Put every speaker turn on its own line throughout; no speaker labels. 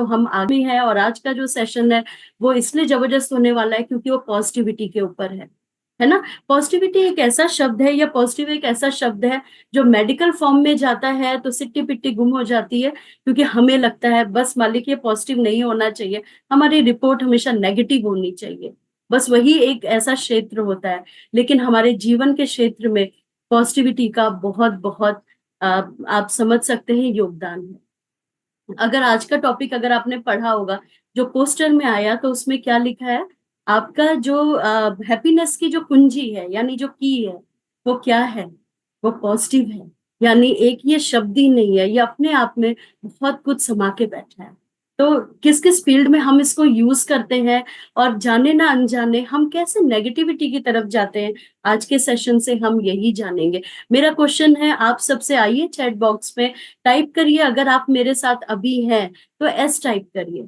तो हम आगे हैं। और आज का जो सेशन है वो इसलिए जबरदस्त होने वाला है क्योंकि वो पॉजिटिविटी के ऊपर है ना। पॉजिटिविटी एक ऐसा शब्द है, या पॉजिटिव एक ऐसा शब्द है जो मेडिकल फॉर्म में जाता है तो सिट्टी पिट्टी गुम हो जाती है, क्योंकि हमें लगता है बस मालिक ये पॉजिटिव नहीं होना चाहिए, हमारी रिपोर्ट हमेशा नेगेटिव होनी चाहिए, बस वही एक ऐसा क्षेत्र होता है। लेकिन हमारे जीवन के क्षेत्र में पॉजिटिविटी का बहुत बहुत आप समझ सकते हैं योगदान है। अगर आज का टॉपिक अगर आपने पढ़ा होगा, जो पोस्टर में आया, तो उसमें क्या लिखा है, आपका जो हैप्पीनेस की जो कुंजी है, यानी जो की है, वो क्या है, वो पॉजिटिव है। यानी एक ये शब्द ही नहीं है, ये अपने आप में बहुत कुछ समा के बैठा है। तो किस किस फील्ड में हम इसको यूज करते हैं, और जाने ना अनजाने हम कैसे नेगेटिविटी की तरफ जाते हैं, आज के सेशन से हम यही जानेंगे। मेरा क्वेश्चन है आप सबसे, आइए चैट बॉक्स में टाइप करिए, अगर आप मेरे साथ अभी हैं तो एस टाइप करिए,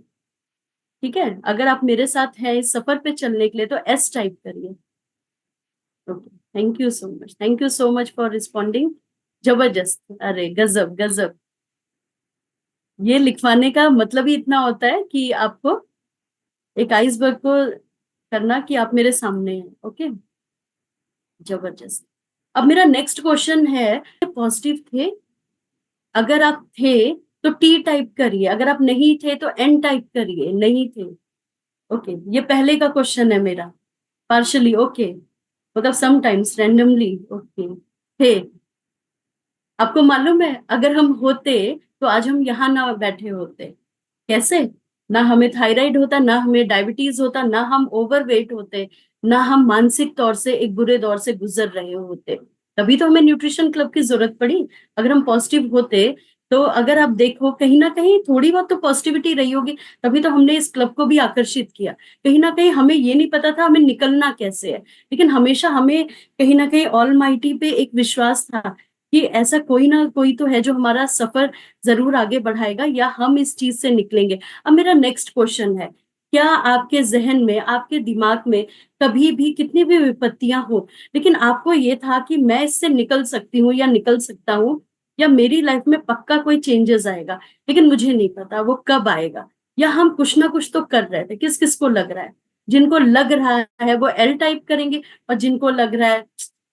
ठीक है। अगर आप मेरे साथ हैं इस सफर पे चलने के लिए तो एस टाइप करिए। Okay, thank you so much, thank you so much for responding. जबरदस्त, अरे गजब गजब। ये लिखवाने का मतलब ही इतना होता है कि आपको एक आइसबर्ग को करना कि आप मेरे सामने हैं। ओके, जबरदस्त। अब मेरा नेक्स्ट क्वेश्चन है, पॉजिटिव थे, अगर आप थे तो टी टाइप करिए, अगर आप नहीं थे तो एन टाइप करिए, नहीं थे। ओके, ये पहले का क्वेश्चन है मेरा। पार्शली ओके, मतलब समटाइम्स रैंडमली ओके थे। आपको मालूम है अगर हम होते तो आज हम यहाँ ना बैठे होते। कैसे? ना हमें थायराइड होता, ना हमें डायबिटीज होता, ना हम ओवरवेट होते, ना हम मानसिक तौर से एक बुरे दौर से गुजर रहे होते। तभी तो हमें न्यूट्रिशन क्लब की जरूरत पड़ी। अगर हम पॉजिटिव होते तो अगर आप देखो कहीं ना कहीं थोड़ी बहुत तो पॉजिटिविटी रही होगी, तभी तो हमने इस क्लब को भी आकर्षित किया। कहीं ना कहीं हमें ये नहीं पता था हमें निकलना कैसे है, लेकिन हमेशा हमें कहीं ना कहीं ऑल माइटी पे एक विश्वास था कि ऐसा कोई ना कोई तो है जो हमारा सफर जरूर आगे बढ़ाएगा, या हम इस चीज से निकलेंगे। अब मेरा नेक्स्ट क्वेश्चन है, क्या आपके जहन में, आपके दिमाग में कभी भी कितनी भी विपत्तियां हो, लेकिन आपको ये था कि मैं इससे निकल सकती हूँ या निकल सकता हूँ, या मेरी लाइफ में पक्का कोई चेंजेस आएगा, लेकिन मुझे नहीं पता वो कब आएगा। या हम कुछ ना कुछ तो कर रहे थे, किस किस को लग रहा है? जिनको लग रहा है वो एल टाइप करेंगे, और जिनको लग रहा है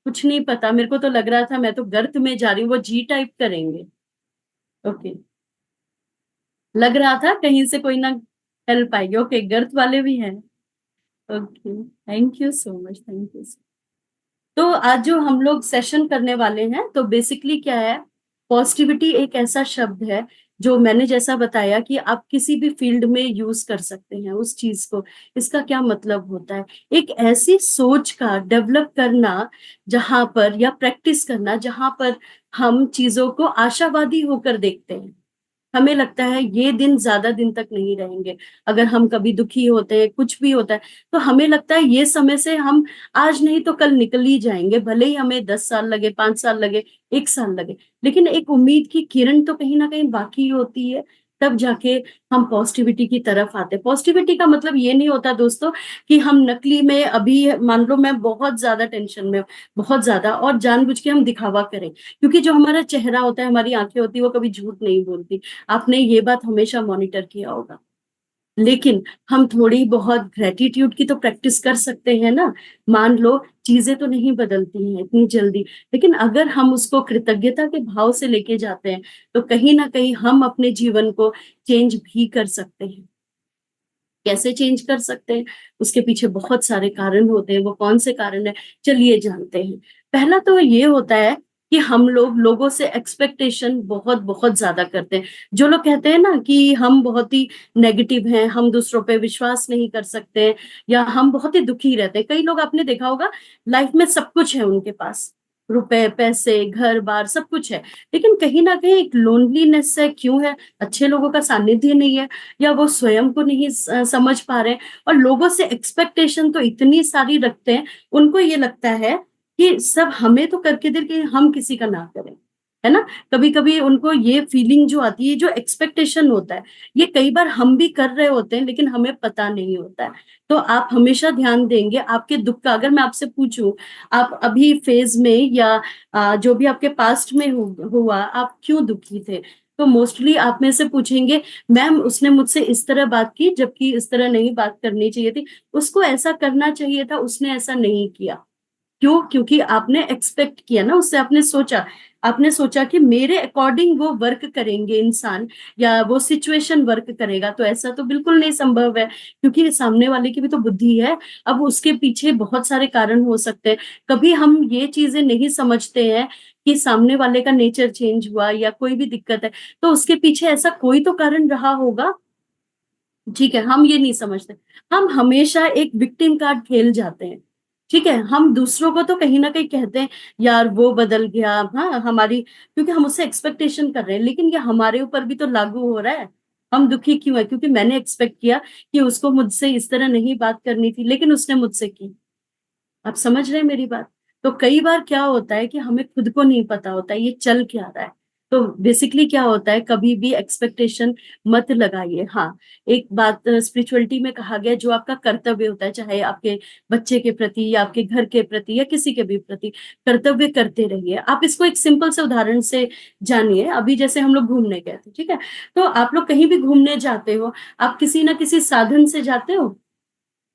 कुछ नहीं पता, मेरे को तो लग रहा था मैं तो गर्त में जा रही हूँ, वो जी टाइप करेंगे। ओके, लग रहा था कहीं से कोई ना हेल्प आएगी। ओके, गर्त वाले भी हैं। Okay, thank you so much, thank you. तो आज जो हम लोग सेशन करने वाले हैं, तो बेसिकली क्या है, पॉजिटिविटी एक ऐसा शब्द है जो मैंने जैसा बताया कि आप किसी भी फील्ड में यूज कर सकते हैं उस चीज को। इसका क्या मतलब होता है, एक ऐसी सोच का डेवलप करना जहां पर, या प्रैक्टिस करना जहां पर हम चीजों को आशावादी होकर देखते हैं। हमें लगता है ये दिन ज्यादा दिन तक नहीं रहेंगे। अगर हम कभी दुखी होते हैं, कुछ भी होता है, तो हमें लगता है ये समय से हम आज नहीं तो कल निकल ही जाएंगे, भले ही हमें 10 साल लगे, 5 साल लगे, 1 साल लगे, लेकिन एक उम्मीद की किरण तो कहीं ना कहीं बाकी होती है। तब जाके हम पॉजिटिविटी की तरफ आते हैं। पॉजिटिविटी का मतलब ये नहीं होता दोस्तों कि हम नकली में, अभी मान लो मैं बहुत ज्यादा टेंशन में हूं, बहुत ज्यादा, और जानबूझ के हम दिखावा करें, क्योंकि जो हमारा चेहरा होता है, हमारी आंखें होती है, वो कभी झूठ नहीं बोलती। आपने ये बात हमेशा मॉनिटर किया होगा। लेकिन हम थोड़ी बहुत ग्रेटिट्यूड की तो प्रैक्टिस कर सकते हैं ना। मान लो चीजें तो नहीं बदलती हैं इतनी जल्दी, लेकिन अगर हम उसको कृतज्ञता के भाव से लेके जाते हैं तो कहीं ना कहीं हम अपने जीवन को चेंज भी कर सकते हैं। कैसे चेंज कर सकते हैं, उसके पीछे बहुत सारे कारण होते हैं। वो कौन से कारण है, चलिए जानते हैं। पहला तो ये होता है कि हम लोग लोगों से एक्सपेक्टेशन बहुत बहुत ज्यादा करते हैं। जो लोग कहते हैं ना कि हम बहुत ही नेगेटिव हैं, हम दूसरों पे विश्वास नहीं कर सकते, या हम बहुत ही दुखी रहते हैं। कई लोग आपने देखा होगा लाइफ में सब कुछ है उनके पास, रुपए पैसे घर बार सब कुछ है, लेकिन कहीं ना कहीं एक लोनलीनेस है। क्यों है? अच्छे लोगों का सानिध्य नहीं है, या वो स्वयं को नहीं समझ पा रहे हैं, और लोगों से एक्सपेक्टेशन तो इतनी सारी रखते हैं। उनको ये लगता है कि सब हमें तो करके दे कि हम किसी का ना करें, है ना। कभी कभी उनको ये फीलिंग जो आती है, जो एक्सपेक्टेशन होता है, ये कई बार हम भी कर रहे होते हैं लेकिन हमें पता नहीं होता है। तो आप हमेशा ध्यान देंगे आपके दुख का। अगर मैं आपसे पूछूं, आप अभी फेज में, या जो भी आपके पास्ट में हुआ, आप क्यों दुखी थे, तो मोस्टली आप में से पूछेंगे, मैम उसने मुझसे इस तरह बात की जबकि इस तरह नहीं बात करनी चाहिए थी, उसको ऐसा करना चाहिए था, उसने ऐसा नहीं किया। क्यों? क्योंकि आपने एक्सपेक्ट किया ना उससे, आपने सोचा कि मेरे अकॉर्डिंग वो वर्क करेंगे इंसान, या वो सिचुएशन वर्क करेगा। तो ऐसा तो बिल्कुल नहीं संभव है, क्योंकि सामने वाले की भी तो बुद्धि है। अब उसके पीछे बहुत सारे कारण हो सकते हैं। कभी हम ये चीजें नहीं समझते हैं कि सामने वाले का नेचर चेंज हुआ या कोई भी दिक्कत है, तो उसके पीछे ऐसा कोई तो कारण रहा होगा। ठीक है, हम ये नहीं समझते। हम हमेशा एक विक्टिम कार्ड खेल जाते हैं। ठीक है, हम दूसरों को तो कहीं ना कहीं कहते हैं, यार वो बदल गया, हाँ हमारी, क्योंकि हम उससे एक्सपेक्टेशन कर रहे हैं, लेकिन ये हमारे ऊपर भी तो लागू हो रहा है। हम दुखी क्यों है? क्योंकि मैंने एक्सपेक्ट किया कि उसको मुझसे इस तरह नहीं बात करनी थी, लेकिन उसने मुझसे की। आप समझ रहे हैं मेरी बात? तो कई बार क्या होता है कि हमें खुद को नहीं पता होता है ये चल क्या रहा है। तो बेसिकली क्या होता है, कभी भी एक्सपेक्टेशन मत लगाइए। हाँ, एक बात स्पिरिचुअलिटी में कहा गया, जो आपका कर्तव्य होता है, चाहे आपके बच्चे के प्रति या आपके घर के प्रति या किसी के भी प्रति, कर्तव्य करते रहिए। आप इसको एक सिंपल से उदाहरण से जानिए। अभी जैसे हम लोग घूमने गए थे, ठीक है, तो आप लोग कहीं भी घूमने जाते हो, आप किसी ना किसी साधन से जाते हो।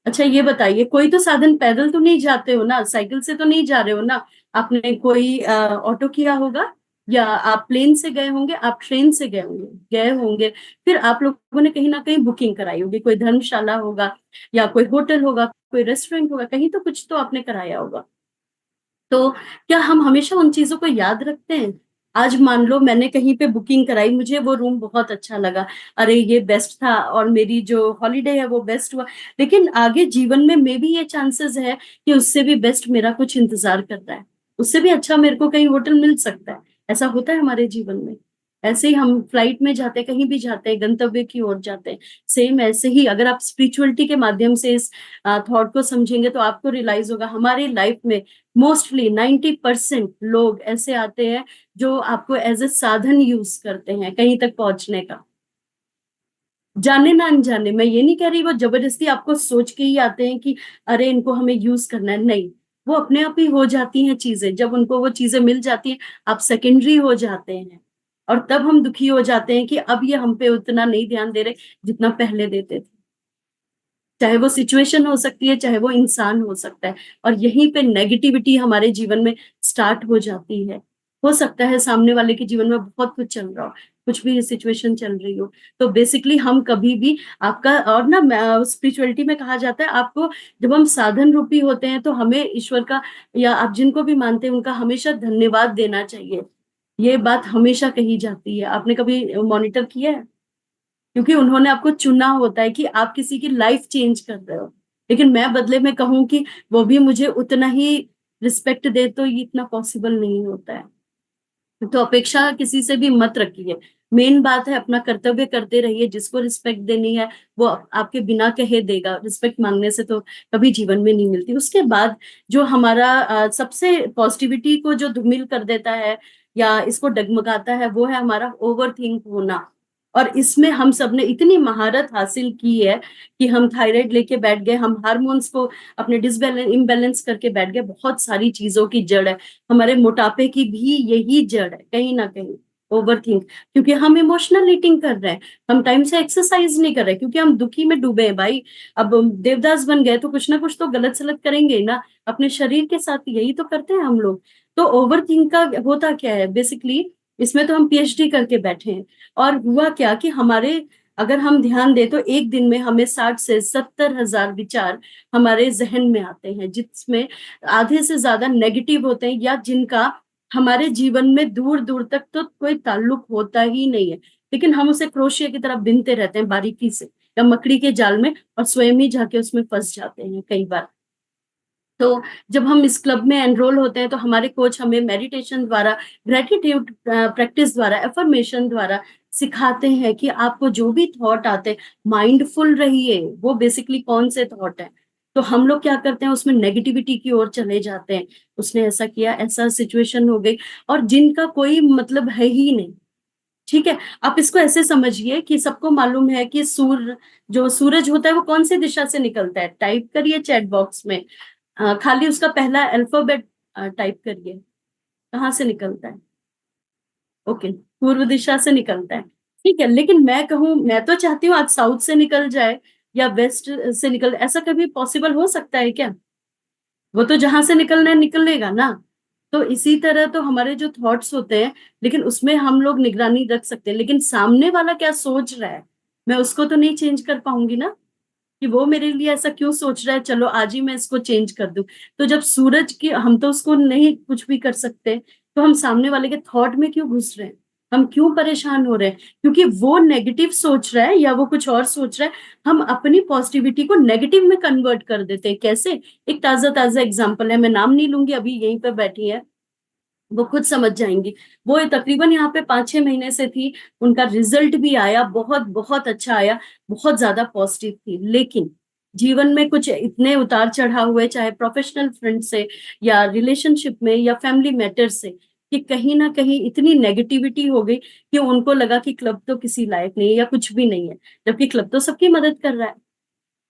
अच्छा ये बताइए, कोई तो साधन, पैदल तो नहीं जाते हो ना, साइकिल से तो नहीं जा रहे हो ना, आपने कोई ऑटो किया होगा, या आप प्लेन से गए होंगे, आप ट्रेन से गए होंगे। फिर आप लोगों ने कहीं ना कहीं बुकिंग कराई होगी, कोई धर्मशाला होगा या कोई होटल होगा, कोई रेस्टोरेंट होगा, कहीं तो कुछ तो आपने कराया होगा। तो क्या हम हमेशा उन चीजों को याद रखते हैं? आज मान लो मैंने कहीं पे बुकिंग कराई, मुझे वो रूम बहुत अच्छा लगा, अरे ये बेस्ट था और मेरी जो हॉलीडे है वो बेस्ट हुआ, लेकिन आगे जीवन में मे भी ये चांसेस है कि उससे भी बेस्ट मेरा कुछ इंतजार कर रहा है, उससे भी अच्छा मेरे को कहीं होटल मिल सकता है। ऐसा होता है हमारे जीवन में। ऐसे ही हम फ्लाइट में जाते हैं, कहीं भी जाते हैं, गंतव्य की ओर जाते हैं। सेम ऐसे ही अगर आप स्पिरिचुअलिटी के माध्यम से इस थॉट को समझेंगे, तो आपको रियलाइज होगा हमारी लाइफ में मोस्टली 90% लोग ऐसे आते हैं जो आपको एज ए साधन यूज करते हैं कहीं तक पहुंचने का। जाने ना अनजाने, मैं ये नहीं कह रही वो जबरदस्ती आपको सोच के ही आते हैं कि अरे इनको हमें यूज करना है, नहीं। वो अपने आप ही हो जाती हैं चीजें, जब उनको वो चीजें मिल जाती हैं, आप सेकेंडरी हो जाते हैं। और तब हम दुखी हो जाते हैं कि अब ये हम पे उतना नहीं ध्यान दे रहे जितना पहले देते थे। चाहे वो सिचुएशन हो सकती है, चाहे वो इंसान हो सकता है, और यहीं पे नेगेटिविटी हमारे जीवन में स्टार्ट हो जाती है। हो सकता है सामने वाले के जीवन में बहुत कुछ चल रहा हो, कुछ भी सिचुएशन चल रही हो। तो बेसिकली हम कभी भी आपका, और ना स्पिरिचुअलिटी में कहा जाता है आपको, जब हम साधन रूपी होते हैं तो हमें ईश्वर का, या आप जिनको भी मानते हैं उनका हमेशा धन्यवाद देना चाहिए। ये बात हमेशा कही जाती है, आपने कभी मॉनिटर किया है? क्योंकि उन्होंने आपको चुना होता है कि आप किसी की लाइफ चेंज कर रहे हो। लेकिन मैं बदले में कहूं कि वो भी मुझे उतना ही रिस्पेक्ट दे, तो ये इतना पॉसिबल नहीं होता है। तो अपेक्षा किसी से भी मत रखिए। मेन बात है अपना कर्तव्य करते रहिए, जिसको रिस्पेक्ट देनी है वो आपके बिना कहे देगा। रिस्पेक्ट मांगने से तो कभी जीवन में नहीं मिलती। उसके बाद जो हमारा सबसे पॉजिटिविटी को जो धूमिल कर देता है या इसको डगमगाता है, वो है हमारा ओवर थिंक होना। और इसमें हम सब ने इतनी महारत हासिल की है कि हम थायराइड लेके बैठ गए, हम हार्मोन्स को अपने डिसबैलेंस इम्बैलेंस करके बैठ गए। बहुत सारी चीजों की जड़ है, हमारे मोटापे की भी यही जड़ है कहीं ना कहीं, ओवर थिंक। क्योंकि हम इमोशनल ईटिंग कर रहे हैं, हम टाइम से एक्सरसाइज नहीं कर रहे, क्योंकि हम दुखी में डूबे हैं भाई। अब देवदास बन गए तो कुछ ना कुछ तो गलत सलत करेंगे ही ना, अपने शरीर के साथ यही तो करते हैं हम लोग। तो ओवर थिंक का होता क्या है बेसिकली, इसमें तो हम पीएचडी करके बैठे हैं। और हुआ क्या कि हमारे, अगर हम ध्यान दें तो एक दिन में हमें 60 से 70 हजार विचार हमारे जहन में आते हैं, जिसमें आधे से ज्यादा नेगेटिव होते हैं, या जिनका हमारे जीवन में दूर दूर तक तो कोई ताल्लुक होता ही नहीं है। लेकिन हम उसे क्रोशिया की तरह बिनते रहते हैं बारीकी से, या मकड़ी के जाल में, और स्वयं ही जाके उसमें फंस जाते हैं कई बार। तो जब हम इस क्लब में एनरोल होते हैं तो हमारे कोच हमें मेडिटेशन द्वारा, ग्रेटिट्यूड प्रैक्टिस द्वारा, एफर्मेशन द्वारा सिखाते हैं कि आपको जो भी थॉट आते हैं, माइंडफुल रहिए वो बेसिकली कौन से थॉट है। तो हम लोग क्या करते हैं, उसमें नेगेटिविटी की ओर चले जाते हैं। उसने ऐसा किया, ऐसा सिचुएशन हो गई, और जिनका कोई मतलब है ही नहीं। ठीक है, आप इसको ऐसे समझिए कि सबको मालूम है कि जो सूरज होता है वो कौन सी दिशा से निकलता है, टाइप करिए चैट बॉक्स में। खाली उसका पहला अल्फाबेट टाइप करिए, कहाँ से निकलता है। ओके, पूर्व दिशा से निकलता है, ठीक है। लेकिन मैं कहूँ, मैं तो चाहती हूँ आज साउथ से निकल जाए या वेस्ट से निकल, ऐसा कभी पॉसिबल हो सकता है क्या? वो तो जहां से निकलना है निकलेगा ना। तो इसी तरह तो हमारे जो थॉट्स होते हैं, लेकिन उसमें हम लोग निगरानी रख सकते हैं, लेकिन सामने वाला क्या सोच रहा है, मैं उसको तो नहीं चेंज कर पाऊंगी ना, कि वो मेरे लिए ऐसा क्यों सोच रहा है, चलो आज ही मैं इसको चेंज कर दूं। तो जब सूरज की, हम तो उसको नहीं कुछ भी कर सकते, तो हम सामने वाले के थॉट में क्यों घुस रहे हैं, हम क्यों परेशान हो रहे हैं? क्योंकि वो नेगेटिव सोच रहा है या वो कुछ और सोच रहा है, हम अपनी पॉजिटिविटी को नेगेटिव में कन्वर्ट कर देते हैं। कैसे? एक ताजा ताजा एग्जांपल है, मैं नाम नहीं लूंगी, अभी यहीं पे बैठी है, वो खुद समझ जाएंगी। वो तकरीबन यहाँ पे 5-6 महीने से थी, उनका रिजल्ट भी आया, बहुत बहुत अच्छा आया, बहुत ज्यादा पॉजिटिव थी। लेकिन जीवन में कुछ इतने उतार चढ़ाव हुए, चाहे प्रोफेशनल फ्रेंड से या रिलेशनशिप में या फैमिली मैटर से, कि कहीं ना कहीं इतनी नेगेटिविटी हो गई कि उनको लगा कि क्लब तो किसी लायक नहीं है या कुछ भी नहीं है, जबकि क्लब तो सबकी मदद कर रहा है।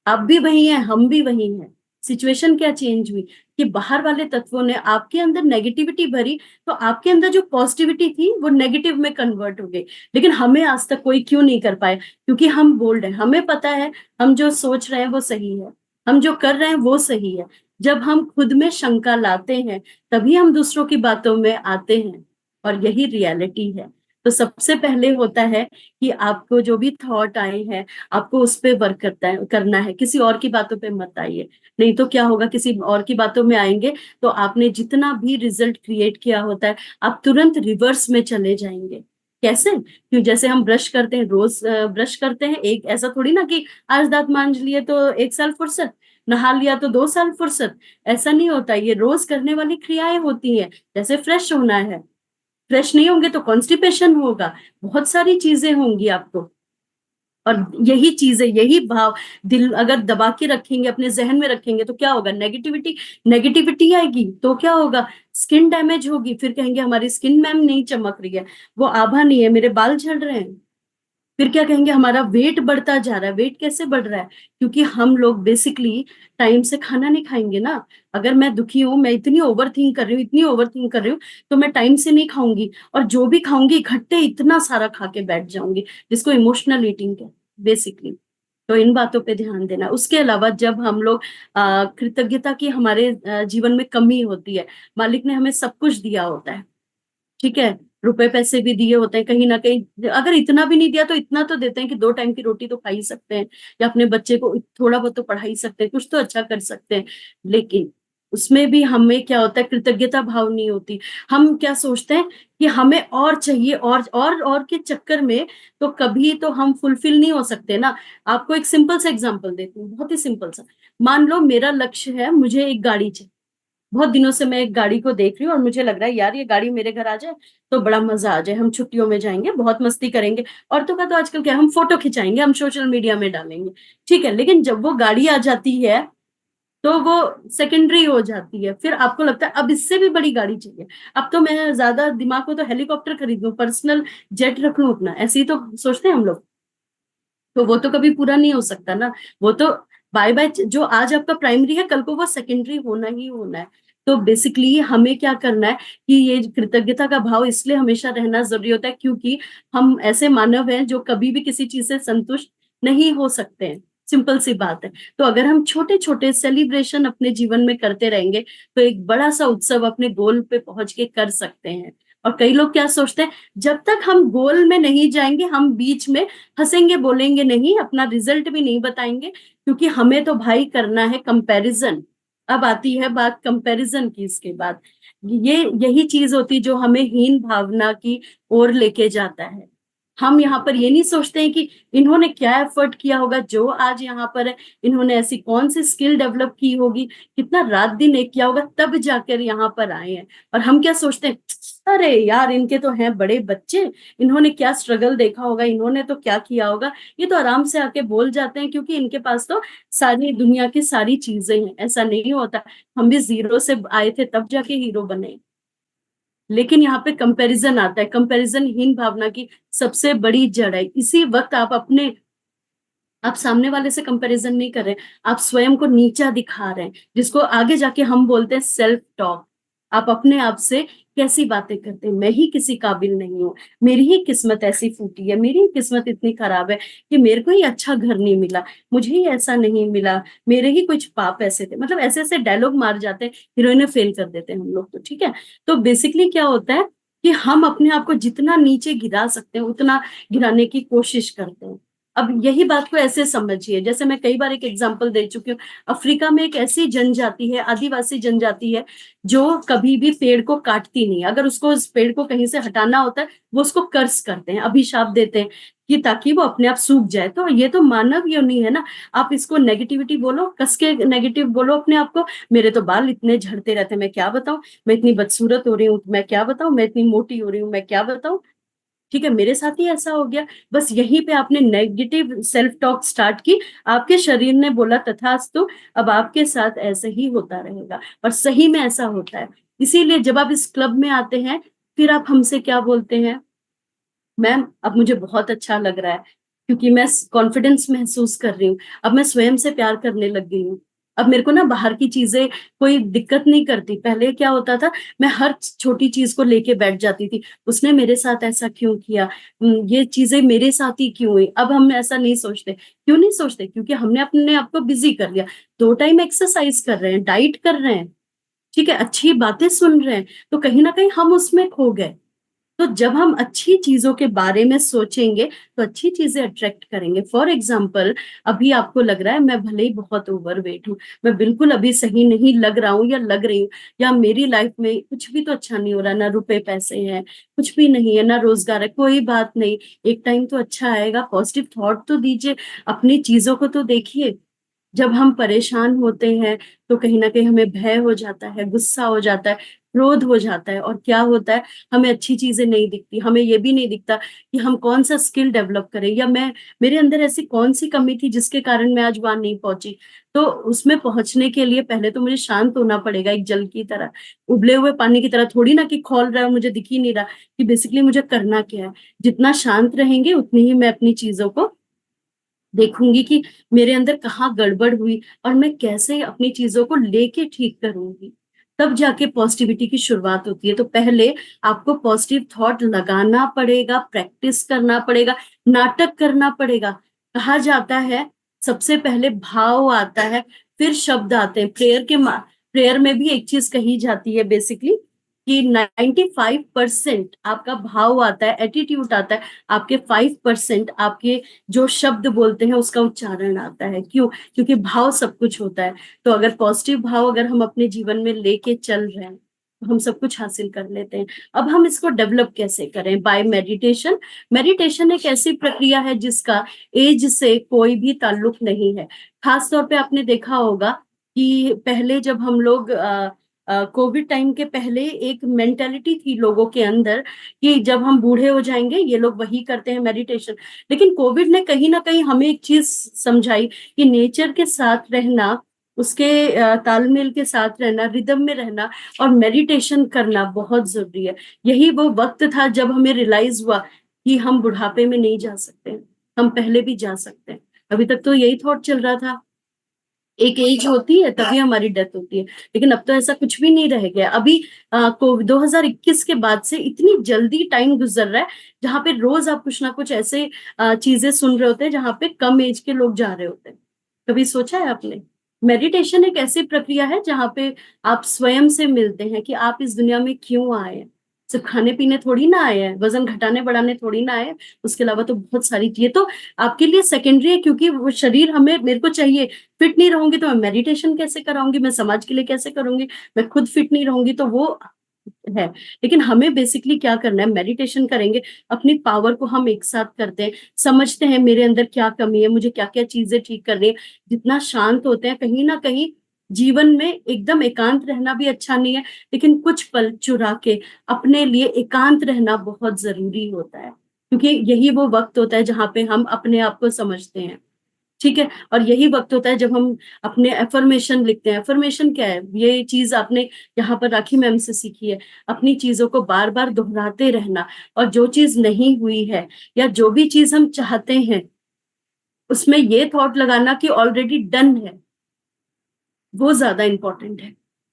आप भी वही हैं, हम भी वही हैं। सिचुएशन क्या चेंज हुई कि बाहर वाले तत्वों ने आपके अंदर नेगेटिविटी भरी, तो आपके अंदर जो पॉजिटिविटी थी वो नेगेटिव में कन्वर्ट हो गई। लेकिन हमें आज तक कोई क्यों नहीं कर पाया? क्योंकि हम बोल्ड हैं, हमें पता है हम जो सोच रहे हैं वो सही है, हम जो कर रहे हैं वो सही है। जब हम खुद में शंका लाते हैं, तभी हम दूसरों की बातों में आते हैं, और यही रियलिटी है। तो सबसे पहले होता है कि आपको जो भी थॉट आए हैं, आपको उस पे वर्क करना है, किसी और की बातों पे मत आइए। नहीं तो क्या होगा, किसी और की बातों में आएंगे तो आपने जितना भी रिजल्ट क्रिएट किया होता है, आप तुरंत रिवर्स में चले जाएंगे। कैसे? क्यों? जैसे हम ब्रश करते हैं, रोज ब्रश करते हैं, एक ऐसा थोड़ी ना कि आज दांत मांज लिए तो 1 साल फुर्सत, नहा लिया तो 2 साल फुर्सत। ऐसा नहीं होता, ये रोज करने वाली क्रियाएं होती हैं। जैसे फ्रेश होना है, फ्रेश नहीं होंगे तो कॉन्स्टिपेशन होगा, बहुत सारी चीजें होंगी आपको। और यही चीजें, यही भाव दिल अगर दबा के रखेंगे, अपने जहन में रखेंगे, तो क्या होगा? नेगेटिविटी, नेगेटिविटी आएगी तो क्या होगा? स्किन डैमेज होगी, फिर कहेंगे हमारी स्किन मैम नहीं चमक रही है, वो आभा नहीं है, मेरे बाल झड़ रहे हैं। फिर क्या कहेंगे? हमारा वेट बढ़ता जा रहा है। वेट कैसे बढ़ रहा है? क्योंकि हम लोग बेसिकली टाइम से खाना नहीं खाएंगे ना। अगर मैं दुखी हूं, मैं इतनी ओवर थिंक कर रही हूँ, इतनी ओवर थिंक कर रही हूँ, तो मैं टाइम से नहीं खाऊंगी, और जो भी खाऊंगी इकट्ठे इतना सारा खा के बैठ जाऊंगी, जिसको इमोशनल ईटिंग कहते हैं बेसिकली। तो इन बातों पे ध्यान देना। उसके अलावा जब हम लोग कृतज्ञता की हमारे जीवन में कमी होती है, मालिक ने हमें सब कुछ दिया होता है, ठीक है, रुपए पैसे भी दिए होते हैं, कहीं ना कहीं अगर इतना भी नहीं दिया तो इतना तो देते हैं कि 2 टाइम की रोटी तो खा ही सकते हैं, या अपने बच्चे को थोड़ा बहुत तो पढ़ा ही सकते हैं, कुछ तो अच्छा कर सकते हैं। लेकिन उसमें भी हमें क्या होता है, कृतज्ञता भाव नहीं होती। हम क्या सोचते हैं कि हमें और चाहिए, और के चक्कर में तो कभी तो हम फुलफिल नहीं हो सकते ना। आपको एक सिंपल सा एग्जांपल देती हूँ, बहुत ही सिंपल सा। मान लो मेरा लक्ष्य है, मुझे एक गाड़ी चाहिए, बहुत दिनों से मैं एक गाड़ी को देख रही हूँ और मुझे लग रहा है यार ये गाड़ी मेरे घर आ जाए तो बड़ा मजा आ जाए, हम छुट्टियों में जाएंगे, बहुत मस्ती करेंगे। औरतों का तो आजकल क्या, हम फोटो खिंचाएंगे, हम सोशल मीडिया में डालेंगे, ठीक है। लेकिन जब वो गाड़ी आ जाती है तो वो सेकेंडरी हो जाती है, फिर आपको लगता है अब इससे भी बड़ी गाड़ी चाहिए। अब तो मैं ज्यादा दिमाग को तो हेलीकॉप्टर खरीद लूं, पर्सनल जेट रख लूं अपना, ऐसे ही तो सोचते हैं हम लोग। तो वो तो कभी पूरा नहीं हो सकता ना। वो तो बाय बाय, जो आज आपका प्राइमरी है कल को वो सेकेंडरी होना ही होना है। तो बेसिकली हमें क्या करना है कि ये कृतज्ञता का भाव इसलिए हमेशा रहना जरूरी होता है, क्योंकि हम ऐसे मानव हैं जो कभी भी किसी चीज से संतुष्ट नहीं हो सकते हैं। सिंपल सी बात है। तो अगर हम छोटे छोटे सेलिब्रेशन अपने जीवन में करते रहेंगे, तो एक बड़ा सा उत्सव अपने गोल पे पहुंच के कर सकते हैं। और कई लोग क्या सोचते हैं, जब तक हम गोल में नहीं जाएंगे, हम बीच में हंसेंगे, बोलेंगे नहीं, अपना रिजल्ट भी नहीं बताएंगे, क्योंकि हमें तो भाई करना है कंपैरिजन। अब आती है बात कंपैरिजन की, इसके बाद ये यही चीज होती जो हमें हीन भावना की ओर लेके जाता है। हम यहाँ पर ये नहीं सोचते हैं कि इन्होंने क्या एफर्ट किया होगा जो आज यहाँ पर है, इन्होंने ऐसी कौन सी स्किल डेवलप की होगी, कितना रात दिन एक किया होगा तब जाकर यहाँ पर आए हैं। और हम क्या सोचते हैं, अरे यार इनके तो हैं बड़े बच्चे, इन्होंने क्या स्ट्रगल देखा होगा, इन्होंने तो क्या किया होगा, ये तो आराम से आके बोल जाते हैं क्योंकि इनके पास तो सारी दुनिया की सारी चीजें हैं। ऐसा नहीं होता, हम भी जीरो से आए थे तब जाके हीरो बने। लेकिन यहाँ पे कंपैरिजन आता है, कंपैरिजन हीन भावना की सबसे बड़ी जड़ है। इसी वक्त आप सामने वाले से कंपैरिजन नहीं कर रहे, आप स्वयं को नीचा दिखा रहे हैं, जिसको आगे जाके हम बोलते हैं सेल्फ टॉक। आप अपने आप से कैसी बातें करते हैं, मैं ही किसी काबिल नहीं हूँ, मेरी ही किस्मत ऐसी फूटी है, मेरी ही किस्मत इतनी खराब है कि मेरे को ही अच्छा घर नहीं मिला, मुझे ही ऐसा नहीं मिला, मेरे ही कुछ पाप ऐसे थे, मतलब ऐसे ऐसे डायलॉग मार जाते हैं, हीरोइने फेल कर देते हैं हम लोग तो, ठीक है। तो बेसिकली क्या होता है कि हम अपने आप को जितना नीचे गिरा सकते हैं उतना गिराने की कोशिश करते हैं। अब यही बात को ऐसे समझिए, जैसे मैं कई बार एक एग्जांपल दे चुकी हूँ, अफ्रीका में एक ऐसी जनजाति है, आदिवासी जनजाति है, जो कभी भी पेड़ को काटती नहीं, अगर उसको उस पेड़ को कहीं से हटाना होता है वो उसको कर्स करते हैं, अभिशाप देते हैं कि ताकि वो अपने आप सूख जाए। तो ये तो मानव योनि है ना। आप इसको नेगेटिविटी बोलो, कस के नेगेटिव बोलो अपने आप को, मेरे तो बाल इतने झड़ते रहते हैं, मैं क्या बताऊं, मैं इतनी बदसूरत हो रही हूँ, मैं क्या बताऊं, मैं इतनी मोटी हो रही हूँ, मैं क्या बताऊं, ठीक है, मेरे साथ ही ऐसा हो गया। बस यहीं पे आपने नेगेटिव सेल्फ टॉक स्टार्ट की, आपके शरीर ने बोला तथास्तु, अब आपके साथ ऐसे ही होता रहेगा, और सही में ऐसा होता है। इसीलिए जब आप इस क्लब में आते हैं, फिर आप हमसे क्या बोलते हैं, मैम अब मुझे बहुत अच्छा लग रहा है, क्योंकि मैं कॉन्फिडेंस महसूस कर रही हूँ, अब मैं स्वयं से प्यार करने लग गई हूँ, अब मेरे को ना बाहर की चीजें कोई दिक्कत नहीं करती। पहले क्या होता था, मैं हर छोटी चीज को लेके बैठ जाती थी, उसने मेरे साथ ऐसा क्यों किया, ये चीजें मेरे साथ ही क्यों हुई। अब हम ऐसा नहीं सोचते, क्यों नहीं सोचते, क्योंकि हमने अपने आप को बिजी कर लिया, 2 टाइम एक्सरसाइज कर रहे हैं, डाइट कर रहे हैं, ठीक है, अच्छी बातें सुन रहे हैं, तो कहीं ना कहीं हम उसमें खो गए। तो जब हम अच्छी चीजों के बारे में सोचेंगे तो अच्छी चीजें अट्रैक्ट करेंगे। फॉर एग्जाम्पल, अभी आपको लग रहा है मैं भले ही बहुत ओवरवेट हूँ, मैं बिल्कुल अभी सही नहीं लग रहा हूँ या लग रही हूँ, या मेरी लाइफ में कुछ भी तो अच्छा नहीं हो रहा, ना रुपए पैसे हैं, कुछ भी नहीं है, ना रोजगार है, कोई बात नहीं, एक टाइम तो अच्छा आएगा, पॉजिटिव थॉट तो दीजिए, अपनी चीजों को तो देखिए। जब हम परेशान होते हैं तो कहीं ना कहीं हमें भय हो जाता है, गुस्सा हो जाता है, क्रोध हो जाता है, और क्या होता है, हमें अच्छी चीजें नहीं दिखती, हमें ये भी नहीं दिखता कि हम कौन सा स्किल डेवलप करें, या मैं, मेरे अंदर ऐसी कौन सी कमी थी जिसके कारण मैं आज वहां नहीं पहुंची। तो उसमें पहुंचने के लिए पहले तो मुझे शांत होना पड़ेगा, एक जल की तरह, उबले हुए पानी की तरह, थोड़ी ना कि खौल रहा है मुझे दिख ही नहीं रहा कि बेसिकली मुझे करना क्या है। जितना शांत रहेंगे उतनी ही मैं अपनी चीजों को देखूंगी कि मेरे अंदर कहाँ गड़बड़ हुई और मैं कैसे अपनी चीजों को लेके ठीक करूंगी। तब जाके पॉजिटिविटी की शुरुआत होती है। तो पहले आपको पॉजिटिव थॉट लगाना पड़ेगा, प्रैक्टिस करना पड़ेगा, नाटक करना पड़ेगा। कहा जाता है सबसे पहले भाव आता है, फिर शब्द आते हैं। प्रेयर में भी एक चीज कही जाती है बेसिकली, कि 95% आपका भाव आता है, एटीट्यूड आता है, आपके 5% आपके जो शब्द बोलते हैं उसका उच्चारण आता है। क्यों? क्योंकि भाव सब कुछ होता है। तो अगर पॉजिटिव भाव अगर हम अपने जीवन में लेके चल रहे हैं तो हम सब कुछ हासिल कर लेते हैं। अब हम इसको डेवलप कैसे करें? Bye meditation. मेडिटेशन एक ऐसी प्रक्रिया है जिसका एज से कोई भी ताल्लुक नहीं है। खास तौर पे आपने देखा होगा कि पहले जब हम लोग कोविड टाइम के पहले एक मेंटेलिटी थी लोगों के अंदर कि जब हम बूढ़े हो जाएंगे ये लोग वही करते हैं, मेडिटेशन। लेकिन कोविड ने कहीं ना कहीं हमें एक चीज समझाई कि नेचर के साथ रहना, उसके तालमेल के साथ रहना, रिदम में रहना और मेडिटेशन करना बहुत जरूरी है। यही वो वक्त था जब हमें रियलाइज हुआ कि हम बुढ़ापे में नहीं जा सकते, हम पहले भी जा सकते हैं। अभी तक तो यही थॉट चल रहा था, एक एज होती है तभी हमारी डेथ होती है, लेकिन अब तो ऐसा कुछ भी नहीं रह गया। अभी को 2021 के बाद से इतनी जल्दी टाइम गुजर रहा है, जहां पे रोज आप कुछ ना कुछ ऐसे चीजें सुन रहे होते हैं जहां पे कम एज के लोग जा रहे होते हैं। कभी सोचा है आपने? मेडिटेशन एक ऐसी प्रक्रिया है जहां पे आप स्वयं से मिलते हैं कि आप इस दुनिया में क्यों आए हैं। सिर्फ खाने पीने थोड़ी ना आए हैं, वजन घटाने बढ़ाने थोड़ी ना आए हैं, उसके अलावा तो बहुत सारी चीजें तो आपके लिए सेकेंडरी है, क्योंकि वो शरीर हमें, मेरे को चाहिए। फिट नहीं रहूंगी तो मैं मेडिटेशन कैसे कराऊंगी, मैं समाज के लिए कैसे करूंगी, मैं खुद फिट नहीं रहूंगी तो वो है। लेकिन हमें बेसिकली क्या करना है, मेडिटेशन करेंगे, अपनी पावर को हम एक साथ करते हैं, समझते हैं मेरे अंदर क्या कमी है, मुझे क्या क्या चीजें ठीक करनी है। जितना शांत होते हैं, कहीं ना कहीं जीवन में एकदम एकांत रहना भी अच्छा नहीं है, लेकिन कुछ पल चुरा के अपने लिए एकांत रहना बहुत जरूरी होता है, क्योंकि यही वो वक्त होता है जहां पे हम अपने आप को समझते हैं, ठीक है। और यही वक्त होता है जब हम अपने एफर्मेशन लिखते हैं। एफर्मेशन क्या है? ये चीज आपने यहाँ पर राखी मैम से सीखी है, अपनी चीजों को बार बार दोहराते रहना। और जो चीज नहीं हुई है या जो भी चीज हम चाहते हैं उसमें ये थॉट लगाना कि ऑलरेडी डन है, वो ज्यादा इंपॉर्टेंट है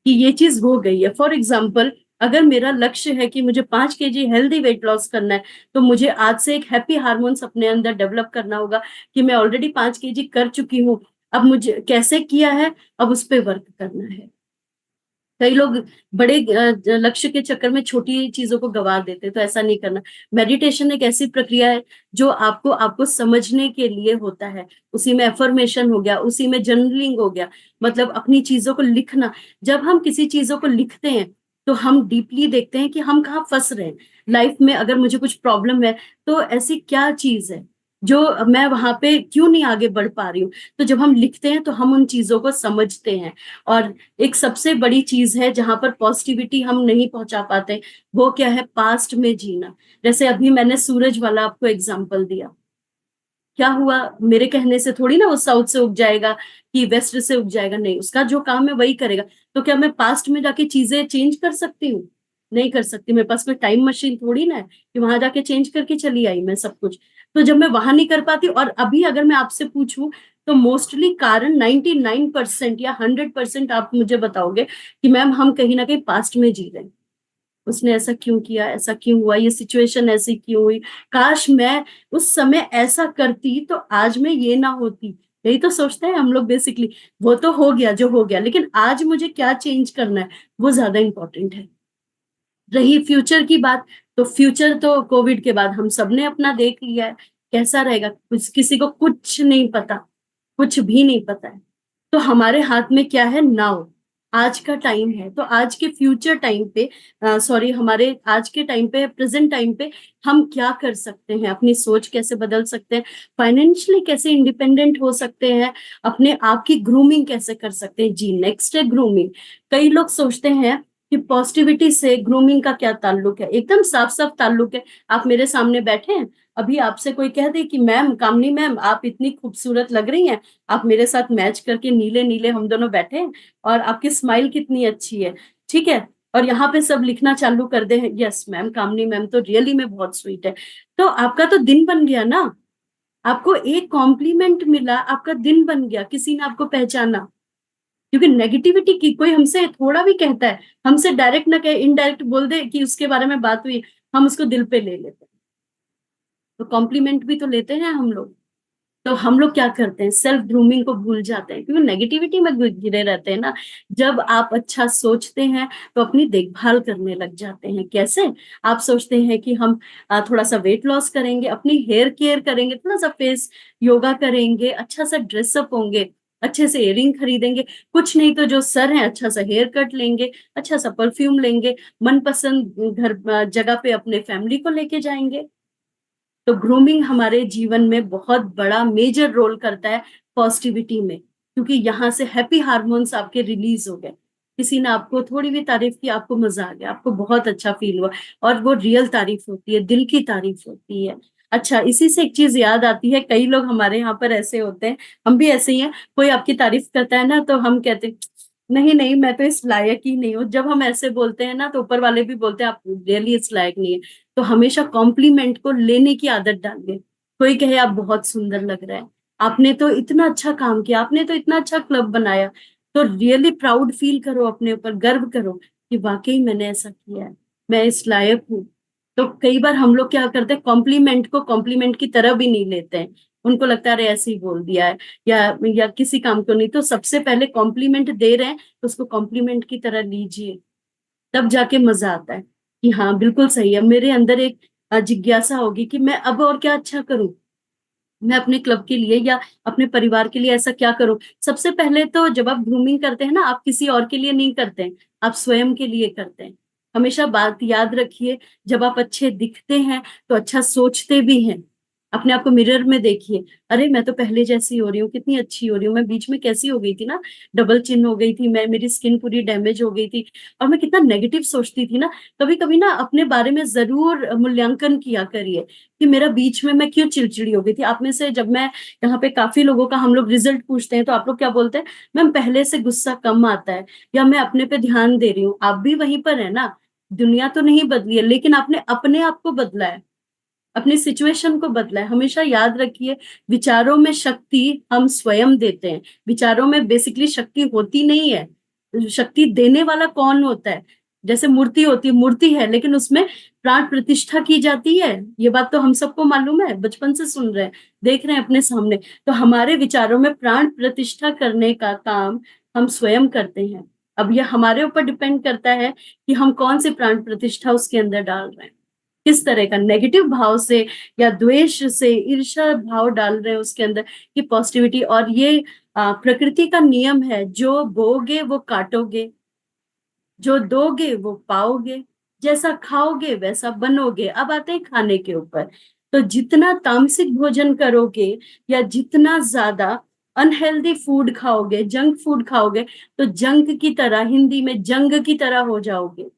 कि ये चीज हो गई है। फॉर एग्जाम्पल, अगर मेरा लक्ष्य है कि मुझे 5 kg हेल्दी वेट लॉस करना है, तो मुझे आज से एक हैप्पी हार्मोन्स अपने अंदर डेवलप करना होगा कि मैं ऑलरेडी 5 kg कर चुकी हूँ, अब मुझे कैसे किया है, अब उस पर वर्क करना है। कई लोग बड़े लक्ष्य के चक्कर में छोटी चीजों को गवा देते, तो ऐसा नहीं करना। मेडिटेशन एक ऐसी प्रक्रिया है जो आपको आपको समझने के लिए होता है। उसी में एफर्मेशन हो गया, उसी में जर्नलिंग हो गया, मतलब अपनी चीजों को लिखना। जब हम किसी चीजों को लिखते हैं तो हम डीपली देखते हैं कि हम कहाँ फंस रहे हैं लाइफ में। अगर मुझे कुछ प्रॉब्लम है तो ऐसी क्या चीज है जो मैं वहां पे क्यों नहीं आगे बढ़ पा रही हूँ। तो जब हम लिखते हैं तो हम उन चीजों को समझते हैं। और एक सबसे बड़ी चीज है जहां पर पॉजिटिविटी हम नहीं पहुंचा पाते, वो क्या है, पास्ट में जीना। जैसे अभी मैंने सूरज वाला आपको एग्जांपल दिया, क्या हुआ, मेरे कहने से थोड़ी ना वो साउथ से उग जाएगा कि वेस्ट से उग जाएगा, नहीं, उसका जो काम है वही करेगा। तो क्या मैं पास्ट में जाके चीजें चेंज कर सकती हूँ? नहीं कर सकती। मेरे पास कोई टाइम मशीन थोड़ी ना है कि वहां जाके चेंज करके चली आई मैं सब कुछ। तो जब मैं वहां नहीं कर पाती, और अभी अगर मैं आपसे पूछूं तो मोस्टली कारण 99% या 100% आप मुझे बताओगे कि मैम हम कहीं ना कहीं पास्ट में जी रहे हैं। उसने ऐसा क्यों किया, ऐसा क्यों हुआ, ये सिचुएशन ऐसी क्यों हुई, काश मैं उस समय ऐसा करती तो आज मैं ये ना होती। यही तो सोचते हैं हम लोग बेसिकली। वो तो हो गया जो हो गया, लेकिन आज मुझे क्या चेंज करना है, वो ज्यादा इंपॉर्टेंट है। रही फ्यूचर की बात, तो फ्यूचर तो कोविड के बाद हम सबने अपना देख लिया है कैसा रहेगा, कुछ किसी को कुछ नहीं पता, कुछ भी नहीं पता है। तो हमारे हाथ में क्या है, नाउ, आज का टाइम है। तो आज के फ्यूचर टाइम पे, सॉरी, हमारे आज के टाइम पे, प्रेजेंट टाइम पे हम क्या कर सकते हैं, अपनी सोच कैसे बदल सकते हैं, फाइनेंशियली कैसे इंडिपेंडेंट हो सकते हैं, अपने आप की ग्रूमिंग कैसे कर सकते हैं। जी, नेक्स्ट है ग्रूमिंग। कई लोग सोचते हैं कि पॉजिटिविटी से ग्रूमिंग का क्या ताल्लुक है। एकदम साफ साफ ताल्लुक है। आप मेरे सामने बैठे हैं, अभी आपसे कोई कह दे कि मैम, कामनी मैम, आप इतनी खूबसूरत लग रही हैं, आप मेरे साथ मैच करके नीले नीले हम दोनों बैठे हैं, और आपकी स्माइल कितनी अच्छी है, ठीक है, और यहाँ पे सब लिखना चालू कर दे, यस मैम, कामनी मैम तो रियली में बहुत स्वीट है, तो आपका तो दिन बन गया ना। आपको एक कॉम्प्लीमेंट मिला, आपका दिन बन गया, किसी ने आपको पहचाना। क्योंकि नेगेटिविटी की कोई हमसे थोड़ा भी कहता है, हमसे डायरेक्ट ना कहे, इनडायरेक्ट बोल दे कि उसके बारे में बात हुई, हम उसको दिल पे ले लेते हैं। तो कॉम्प्लीमेंट भी तो लेते हैं हम लोग। तो हम लोग क्या करते हैं, सेल्फ ग्रूमिंग को भूल जाते हैं, क्योंकि नेगेटिविटी में घिरे रहते हैं ना। जब आप अच्छा सोचते हैं तो अपनी देखभाल करने लग जाते हैं। कैसे? आप सोचते हैं कि हम थोड़ा सा वेट लॉस करेंगे, अपनी हेयर केयर करेंगे, थोड़ा सा फेस योगा करेंगे, अच्छा सा ड्रेसअप होंगे, अच्छे से इयरिंग खरीदेंगे, कुछ नहीं तो जो सर है अच्छा सा हेयर कट लेंगे, अच्छा सा परफ्यूम लेंगे, मनपसंद घर जगह पे अपने फैमिली को लेके जाएंगे। तो ग्रूमिंग हमारे जीवन में बहुत बड़ा मेजर रोल करता है पॉजिटिविटी में, क्योंकि यहाँ से हैप्पी हार्मोन्स आपके रिलीज हो गए। किसी ने आपको थोड़ी भी तारीफ की, आपको मजा आ गया, आपको बहुत अच्छा फील हुआ, और वो रियल तारीफ होती है, दिल की तारीफ होती है। अच्छा, इसी से एक चीज याद आती है, कई लोग हमारे यहाँ पर ऐसे होते हैं, हम भी ऐसे ही हैं, कोई आपकी तारीफ करता है ना तो हम कहते हैं नहीं नहीं, मैं तो इस लायक ही नहीं हूँ। जब हम ऐसे बोलते हैं ना तो ऊपर वाले भी बोलते हैं आप रियली इस लायक नहीं है। तो हमेशा कॉम्प्लीमेंट को लेने की आदत डालिए। कोई कहे आप बहुत सुंदर लग रहा है, आपने तो इतना अच्छा काम किया, आपने तो इतना अच्छा क्लब बनाया, तो रियली प्राउड फील करो, अपने ऊपर गर्व करो कि वाकई मैंने ऐसा किया है, मैं इस लायक हूँ। तो कई बार हम लोग क्या करते हैं, कॉम्प्लीमेंट को कॉम्प्लीमेंट की तरह भी नहीं लेते हैं। उनको लगता है अरे ऐसे ही बोल दिया है, या किसी काम को नहीं। तो सबसे पहले कॉम्प्लीमेंट दे रहे हैं तो उसको कॉम्प्लीमेंट की तरह लीजिए, तब जाके मजा आता है कि हाँ बिल्कुल सही है। मेरे अंदर एक जिज्ञासा होगी कि मैं अब और क्या अच्छा करूं, मैं अपने क्लब के लिए या अपने परिवार के लिए ऐसा क्या करूं। सबसे पहले तो जब आप ग्रूमिंग करते हैं ना, आप किसी और के लिए नहीं करते हैं, आप स्वयं के लिए करते हैं। हमेशा बात याद रखिए, जब आप अच्छे दिखते हैं तो अच्छा सोचते भी हैं। अपने आप को मिरर में देखिए, अरे मैं तो पहले जैसी हो रही हूँ, कितनी अच्छी हो रही हूँ। मैं बीच में कैसी हो गई थी ना, डबल चिन हो गई थी मैं, मेरी स्किन पूरी डैमेज हो गई थी, और मैं कितना नेगेटिव सोचती थी ना। कभी कभी ना अपने बारे में जरूर मूल्यांकन किया करिए कि मेरा बीच में मैं क्यों चिड़चिड़ी हो गई थी। आप में से जब मैं यहाँ पे काफी लोगों का हम लोग रिजल्ट पूछते हैं तो आप लोग क्या बोलते हैं, मैम पहले से गुस्सा कम आता है, या मैं अपने पे ध्यान दे रही हूँ। आप भी वहीं पर है ना, दुनिया तो नहीं बदली है, लेकिन आपने अपने आप को बदला है, अपनी सिचुएशन को बदला है। हमेशा याद रखिए, विचारों में शक्ति हम स्वयं देते हैं। विचारों में बेसिकली शक्ति होती नहीं है, शक्ति देने वाला कौन होता है, जैसे मूर्ति होती है, मूर्ति है लेकिन उसमें प्राण प्रतिष्ठा की जाती है, ये बात तो हम सबको मालूम है, बचपन से सुन रहे हैं, देख रहे हैं अपने सामने। तो हमारे विचारों में प्राण प्रतिष्ठा करने का काम हम स्वयं करते हैं। अब यह हमारे ऊपर डिपेंड करता है कि हम कौन सी प्राण प्रतिष्ठा उसके अंदर डाल रहे हैं, किस तरह का नेगेटिव भाव से या द्वेष से, ईर्ष्या भाव डाल रहे हैं उसके अंदर, कि पॉजिटिविटी। और ये प्रकृति का नियम है, जो बोगे वो काटोगे, जो दोगे वो पाओगे, जैसा खाओगे वैसा बनोगे। अब आते हैं खाने के ऊपर। तो जितना तामसिक भोजन करोगे या जितना ज्यादा अनहेल्दी फूड खाओगे, जंक फूड खाओगे, तो जंक की तरह, हिंदी में जंग की तरह हो जाओगे।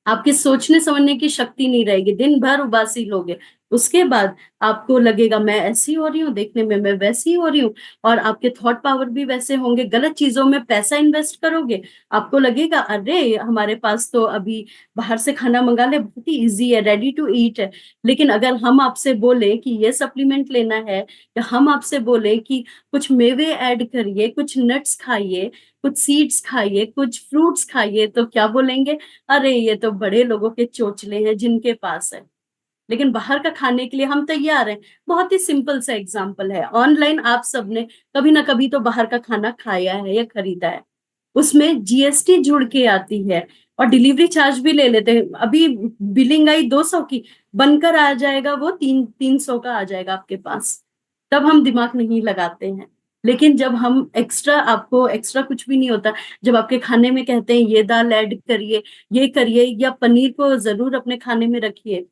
आपके सोचने समझने की शक्ति नहीं रहेगी, दिन भर उबासी लोगे। उसके बाद आपको लगेगा मैं ऐसी हो रही हूँ, देखने में मैं वैसी हो रही हूँ, और आपके थॉट पावर भी वैसे होंगे। गलत चीजों में पैसा इन्वेस्ट करोगे, आपको लगेगा अरे हमारे पास तो अभी बाहर से खाना मंगा ले, बहुत ही इजी है, रेडी टू ईट है। लेकिन अगर हम आपसे बोले कि ये सप्लीमेंट लेना है, या हम आपसे बोले कि कुछ मेवे ऐड करिए, कुछ नट्स खाइए, कुछ सीड्स खाइए, कुछ फ्रूट्स खाइए, तो क्या बोलेंगे? अरे ये तो बड़े लोगों के चोचले हैं जिनके पास है। लेकिन बाहर का खाने के लिए हम तैयार हैं। बहुत ही सिंपल सा एग्जांपल है, ऑनलाइन आप सबने कभी ना कभी तो बाहर का खाना खाया है या खरीदा है। उसमें जीएसटी जुड़ के आती है, और डिलीवरी चार्ज भी ले लेते हैं। अभी बिलिंग आई 200 की, बनकर आ जाएगा वो 300 का आ जाएगा आपके पास। तब हम दिमाग नहीं लगाते हैं। लेकिन जब हम एक्स्ट्रा, आपको एक्स्ट्रा कुछ भी नहीं होता, जब आपके खाने में कहते हैं ये दाल ऐड करिए, ये करिए, या पनीर को जरूर अपने खाने में रखिए,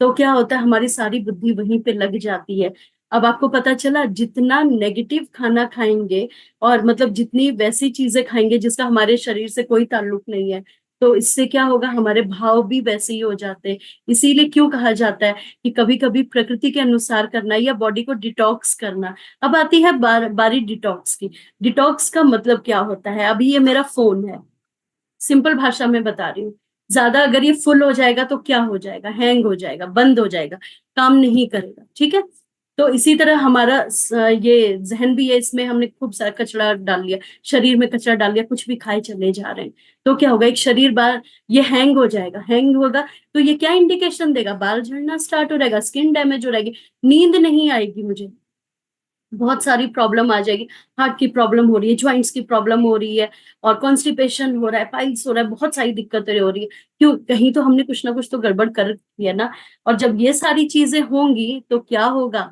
तो क्या होता है, हमारी सारी बुद्धि वहीं पे लग जाती है। अब आपको पता चला, जितना नेगेटिव खाना खाएंगे, और मतलब जितनी वैसी चीजें खाएंगे जिसका हमारे शरीर से कोई ताल्लुक नहीं है, तो इससे क्या होगा, हमारे भाव भी वैसे ही हो जाते हैं। इसीलिए क्यों कहा जाता है कि कभी कभी प्रकृति के अनुसार करना, या बॉडी को डिटॉक्स करना। अब आती है बारी डिटॉक्स की। डिटॉक्स का मतलब क्या होता है? अभी ये मेरा फोन है, सिंपल भाषा में बता रही हूँ। ज्यादा अगर ये फुल हो जाएगा तो क्या हो जाएगा? हैंग हो जाएगा, बंद हो जाएगा, काम नहीं करेगा। ठीक है, तो इसी तरह हमारा ये जहन भी है, इसमें हमने खूब सारा कचरा डाल लिया, शरीर में कचरा डाल लिया, कुछ भी खाए चले जा रहे हैं, तो क्या होगा, एक शरीर बार ये हैंग हो जाएगा। हैंग होगा तो ये क्या इंडिकेशन देगा? बाल झड़ना स्टार्ट हो जाएगा, स्किन डैमेज हो जाएगी, नींद नहीं आएगी मुझे, बहुत सारी प्रॉब्लम आ जाएगी। हार्ट की प्रॉब्लम हो रही है, ज्वाइंट्स की प्रॉब्लम हो रही है, और कॉन्स्टिपेशन हो रहा है, पाइल्स हो रहा है, बहुत सारी दिक्कतें हो रही है। क्यों? कहीं तो हमने कुछ ना कुछ तो गड़बड़ कर दिया ना। और जब ये सारी चीजें होंगी तो क्या होगा?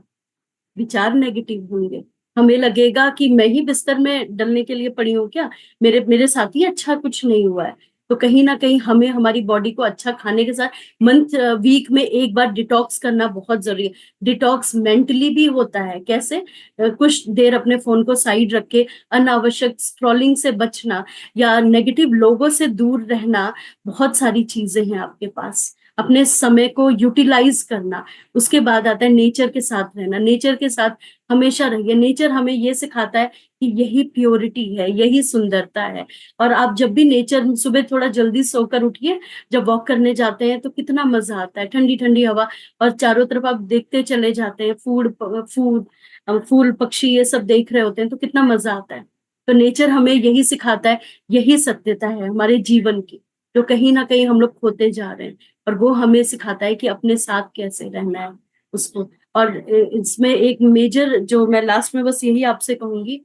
विचार नेगेटिव होंगे। हमें लगेगा कि मैं ही बिस्तर में डलने के लिए पड़ी हूँ क्या, मेरे मेरे साथ ही अच्छा कुछ नहीं हुआ है। तो कहीं ना कहीं हमें हमारी बॉडी को अच्छा खाने के साथ मंथ वीक में एक बार डिटॉक्स करना बहुत जरूरी है। डिटॉक्स मेंटली भी होता है। कैसे? कुछ देर अपने फोन को साइड रख के अनावश्यक स्क्रॉलिंग से बचना, या नेगेटिव लोगों से दूर रहना, बहुत सारी चीजें हैं आपके पास। अपने समय को यूटिलाइज करना। उसके बाद आता है नेचर के साथ रहना। नेचर के साथ हमेशा रहिए। नेचर हमें ये सिखाता है कि यही प्योरिटी है, यही सुंदरता है। और आप जब भी नेचर, सुबह थोड़ा जल्दी सोकर उठिए, जब वॉक करने जाते हैं तो कितना मजा आता है, ठंडी ठंडी हवा, और चारों तरफ आप देखते चले जाते हैं, फूल पक्षी ये सब देख रहे होते हैं, तो कितना मजा आता है। तो नेचर हमें यही सिखाता है, यही सत्यता है हमारे जीवन की, जो कहीं ना कहीं हम लोग खोते जा रहे हैं। और वो हमें सिखाता है कि अपने साथ कैसे रहना है उसको। और इसमें एक मेजर, जो मैं लास्ट में बस यही आपसे कहूंगी,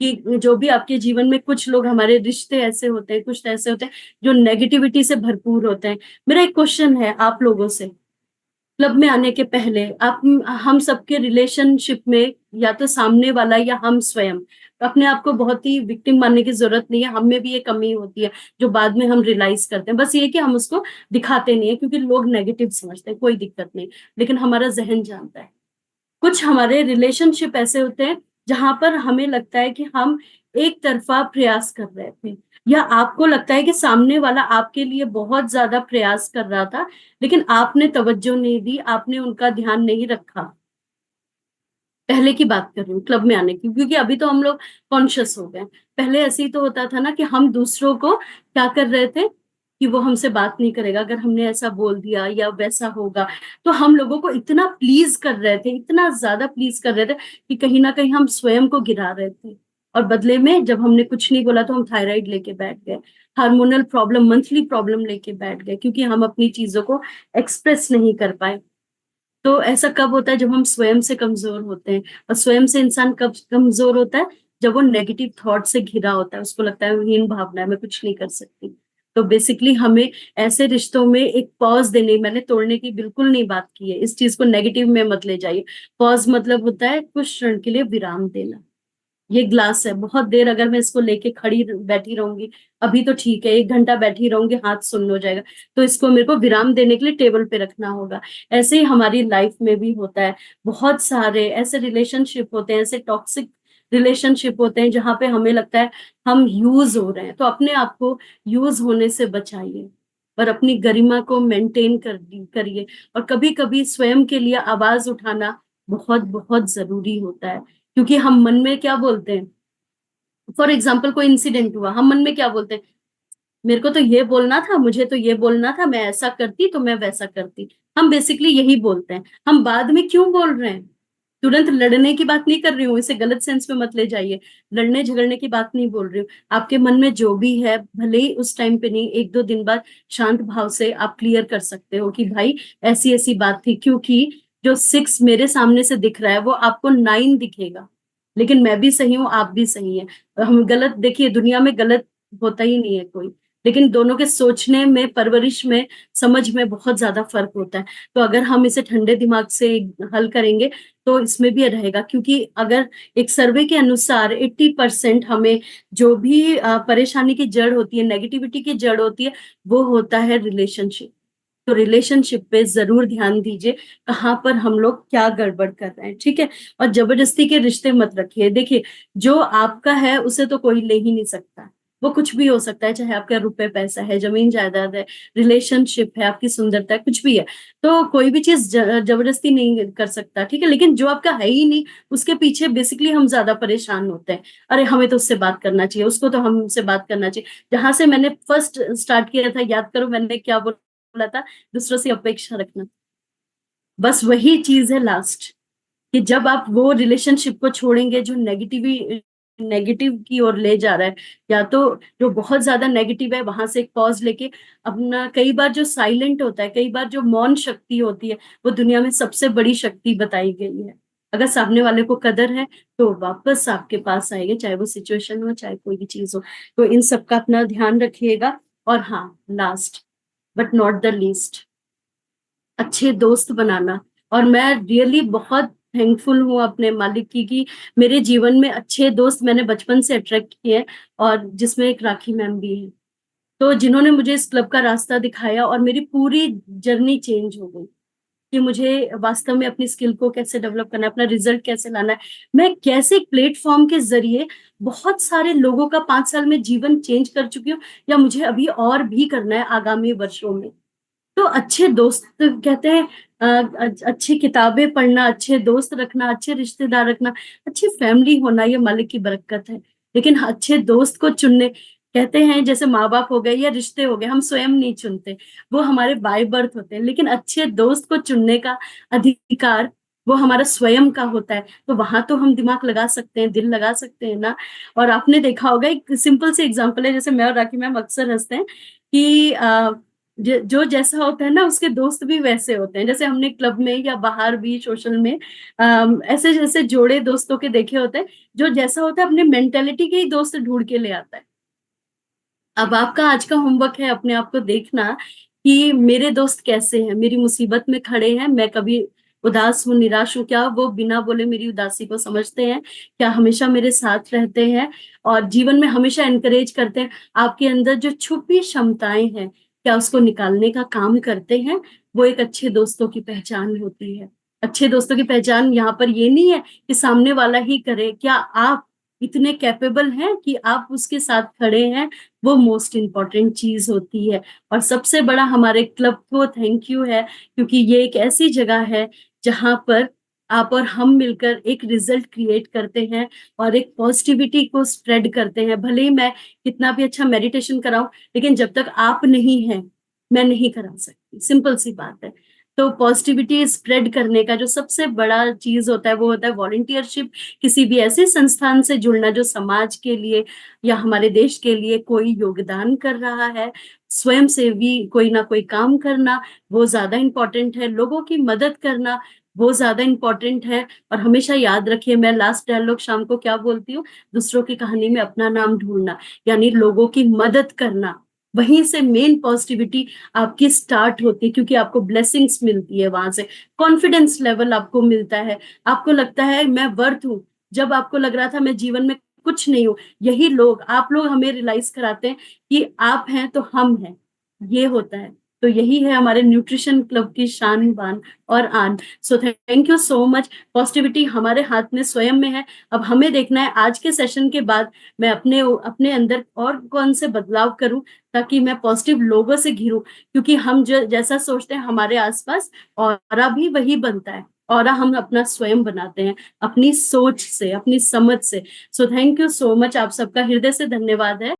कि जो भी आपके जीवन में, कुछ लोग, हमारे रिश्ते ऐसे होते हैं, कुछ ऐसे होते हैं जो नेगेटिविटी से भरपूर होते हैं। मेरा एक क्वेश्चन है आप लोगों से, क्लब में आने के पहले आप, हम सबके रिलेशनशिप में, या तो सामने वाला या हम स्वयं, अपने आप को बहुत ही विक्टिम मानने की जरूरत नहीं है। हम में भी ये कमी होती है जो बाद में हम रियलाइज करते हैं, बस ये कि हम उसको दिखाते नहीं है, क्योंकि लोग नेगेटिव समझते हैं। कोई दिक्कत नहीं, लेकिन हमारा जहन जानता है। कुछ हमारे रिलेशनशिप ऐसे होते हैं जहां पर हमें लगता है कि हम एक तरफा प्रयास कर रहे थे, या आपको लगता है कि सामने वाला आपके लिए बहुत ज्यादा प्रयास कर रहा था, लेकिन आपने तवज्जो नहीं दी, आपने उनका ध्यान नहीं रखा। पहले की बात कर रही हूँ, क्लब में आने की, क्योंकि अभी तो हम लोग कॉन्शियस हो गए। पहले ऐसे ही तो होता था ना, कि हम दूसरों को क्या कर रहे थे, कि वो हमसे बात नहीं करेगा अगर हमने ऐसा बोल दिया, या वैसा होगा। तो हम लोगों को इतना प्लीज कर रहे थे, इतना ज्यादा प्लीज कर रहे थे, कि कहीं ना कहीं हम स्वयं को गिरा रहे थे। और बदले में जब हमने कुछ नहीं बोला तो हम थायराइड लेके बैठ गए, हार्मोनल प्रॉब्लम, मंथली प्रॉब्लम लेके बैठ गए, क्योंकि हम अपनी चीजों को एक्सप्रेस नहीं कर पाए। तो ऐसा कब होता है? जब हम स्वयं से कमजोर होते हैं। और स्वयं से इंसान कब कमजोर होता है? जब वो नेगेटिव थॉट से घिरा होता है, उसको लगता है हीन भावना है, मैं कुछ नहीं कर सकती। तो बेसिकली हमें ऐसे रिश्तों में एक पॉज देने, मैंने तोड़ने की बिल्कुल नहीं बात की है, इस चीज को नेगेटिव में मत ले जाइए। पॉज मतलब होता है कुछ क्षण के लिए विराम देना। ये ग्लास है, बहुत देर अगर मैं इसको लेके खड़ी बैठी रहूंगी, अभी तो ठीक है, 1 घंटा बैठी रहूंगी, हाथ सुन्न हो जाएगा, तो इसको मेरे को विराम देने के लिए टेबल पे रखना होगा। ऐसे ही हमारी लाइफ में भी होता है। बहुत सारे ऐसे रिलेशनशिप होते हैं, ऐसे टॉक्सिक रिलेशनशिप होते हैं जहां पे हमें लगता है हम यूज हो रहे हैं। तो अपने आप को यूज होने से बचाइए और अपनी गरिमा को मेंटेन करिए। और कभी कभी स्वयं के लिए आवाज उठाना बहुत बहुत जरूरी होता है। क्योंकि हम मन में क्या बोलते हैं? फॉर एग्जाम्पल कोई इंसिडेंट हुआ, हम मन में क्या बोलते हैं? मेरे को तो ये बोलना था, मुझे तो ये बोलना था, मैं ऐसा करती तो मैं वैसा करती। हम बेसिकली यही बोलते हैं। हम बाद में क्यों बोल रहे हैं? तुरंत लड़ने की बात नहीं कर रही हूँ, इसे गलत सेंस में मत ले जाइए। लड़ने झगड़ने की बात नहीं बोल रही हूँ। आपके मन में जो भी है, भले ही उस टाइम पे नहीं, 1-2 दिन बाद शांत भाव से आप क्लियर कर सकते हो कि भाई ऐसी ऐसी बात थी। क्योंकि जो 6 मेरे सामने से दिख रहा है वो आपको 9 दिखेगा, लेकिन मैं भी सही हूँ, आप भी सही है। हम गलत, देखिए दुनिया में गलत होता ही नहीं है कोई, लेकिन दोनों के सोचने में, परवरिश में, समझ में बहुत ज्यादा फर्क होता है। तो अगर हम इसे ठंडे दिमाग से हल करेंगे तो इसमें भी रहेगा। क्योंकि अगर एक सर्वे के अनुसार 80% हमें जो भी परेशानी की जड़ होती है, नेगेटिविटी की जड़ होती है, वो होता है रिलेशनशिप। तो रिलेशनशिप पे जरूर ध्यान दीजिए, कहाँ पर हम लोग क्या गड़बड़ कर रहे हैं, ठीक है। और जबरदस्ती के रिश्ते मत रखिए। देखिए, जो आपका है उसे तो कोई ले ही नहीं सकता। वो कुछ भी हो सकता है, चाहे आपका रुपए पैसा है, जमीन जायदाद है, रिलेशनशिप है, आपकी सुंदरता है, कुछ भी है। तो कोई भी चीज जबरदस्ती नहीं कर सकता, ठीक है। लेकिन जो आपका है ही नहीं, उसके पीछे बेसिकली हम ज्यादा परेशान होते हैं। अरे हमें तो उससे बात करना चाहिए, उसको तो हमसे बात करना चाहिए। जहां से मैंने फर्स्ट स्टार्ट किया था, याद करो मैंने क्या बोला था? दूसरों से अपेक्षा रखना। बस वही चीज है लास्ट, कि जब आप वो रिलेशनशिप को छोड़ेंगे जो नेगेटिव की ओर ले जा रहा है, या तो जो बहुत ज्यादा नेगेटिव है, वहां से एक पॉज लेके अपना, कई बार जो साइलेंट होता है, कई बार जो मौन शक्ति होती है, वो दुनिया में सबसे बड़ी शक्ति बताई गई है। अगर सामने वाले को कदर है तो वापस आपके पास आएंगे, चाहे वो सिचुएशन हो, चाहे कोई भी चीज हो। तो इन सबका अपना ध्यान रखिएगा। और हाँ, last but not the least, अच्छे दोस्त बनाना। और मैं रियली बहुत थैंकफुल हूँ अपने मालिक की कि मेरे जीवन में अच्छे दोस्त मैंने बचपन से अट्रैक्ट किए हैं, और जिसमें एक राखी मैम भी है। तो जिन्होंने मुझे इस क्लब का रास्ता दिखाया और मेरी पूरी जर्नी चेंज हो गई कि मुझे वास्तव में अपनी स्किल को कैसे डेवलप करना है, अपना रिजल्ट कैसे लाना है, मैं कैसे एक प्लेटफॉर्म के जरिए बहुत सारे लोगों का 5 साल में जीवन चेंज कर चुकी हूँ, या मुझे अभी और भी करना है आगामी वर्षों में। तो अच्छे दोस्त, कहते हैं अच्छी किताबें पढ़ना, अच्छे दोस्त रखना, अच्छे रिश्तेदार रखना, अच्छी फैमिली होना, ये मालिक की बरकत है। लेकिन अच्छे दोस्त को चुनने, कहते हैं जैसे माँ बाप हो गए या रिश्ते हो गए, हम स्वयं नहीं चुनते, वो हमारे बाय बर्थ होते हैं। लेकिन अच्छे दोस्त को चुनने का अधिकार वो हमारा स्वयं का होता है। तो वहां तो हम दिमाग लगा सकते हैं, दिल लगा सकते हैं ना। और आपने देखा होगा, एक सिंपल से एग्जांपल है, जैसे मैं और राखी मैम अक्सर हंसते हैं कि जो जैसा होता है ना, उसके दोस्त भी वैसे होते हैं। जैसे हमने क्लब में या बाहर भी सोशल में ऐसे जैसे जोड़े दोस्तों के देखे होते हैं, जो जैसा होता है अपने मेंटेलिटी के ही दोस्त ढूंढ के ले आता है। अब आपका आज का होमवर्क है अपने आप को देखना कि मेरे दोस्त कैसे हैं, मेरी मुसीबत में खड़े हैं, मैं कभी उदास हूँ, निराश हूँ, क्या वो बिना बोले मेरी उदासी को समझते हैं, क्या हमेशा मेरे साथ रहते हैं और जीवन में हमेशा एनकरेज करते हैं। आपके अंदर जो छुपी क्षमताएं हैं, क्या उसको निकालने का काम करते हैं। वो एक अच्छे दोस्तों की पहचान होती है। अच्छे दोस्तों की पहचान यहाँ पर ये नहीं है कि सामने वाला ही करे, क्या आप इतने कैपेबल हैं कि आप उसके साथ खड़े हैं, वो मोस्ट इम्पॉर्टेंट चीज होती है। और सबसे बड़ा हमारे क्लब को थैंक यू है, क्योंकि ये एक ऐसी जगह है जहां पर आप और हम मिलकर एक रिजल्ट क्रिएट करते हैं और एक पॉजिटिविटी को स्प्रेड करते हैं। भले ही मैं कितना भी अच्छा मेडिटेशन कराऊं, लेकिन जब तक आप नहीं हैं, मैं नहीं करा सकती। सिंपल सी बात है। तो पॉजिटिविटी स्प्रेड करने का जो सबसे बड़ा चीज होता है वो होता है वॉलंटियरशिप, किसी भी ऐसे संस्थान से जुड़ना जो समाज के लिए या हमारे देश के लिए कोई योगदान कर रहा है, स्वयं सेवी कोई ना कोई काम करना वो ज्यादा इम्पोर्टेंट है, लोगों की मदद करना वो ज्यादा इम्पोर्टेंट है। और हमेशा याद रखिए, मैं लास्ट डायलॉग शाम को क्या बोलती हूँ, दूसरों की कहानी में अपना नाम ढूंढना, यानी लोगों की मदद करना, वहीं से मेन पॉजिटिविटी आपकी स्टार्ट होती है, क्योंकि आपको ब्लेसिंग्स मिलती है वहां से, कॉन्फिडेंस लेवल आपको मिलता है, आपको लगता है मैं वर्थ हूँ। जब आपको लग रहा था मैं जीवन में कुछ नहीं हूँ, यही लोग, आप लोग हमें रियलाइज कराते हैं कि आप हैं तो हम हैं, ये होता है। तो यही है हमारे न्यूट्रिशन क्लब की शान बान और आन। So thank you so much. Positivity हमारे हाथ में स्वयं में है। अब हमें देखना है आज के सेशन के बाद मैं अपने अपने अंदर और कौन से बदलाव करूं, ताकि मैं पॉजिटिव लोगों से घिरूं, क्योंकि हम जो जैसा सोचते हैं हमारे आसपास ऑरा भी वही बनता है। ऑरा हम अपना स्वयं बनाते हैं, अपनी सोच से, अपनी समझ से। So thank you so much, आप सबका हृदय से धन्यवाद है।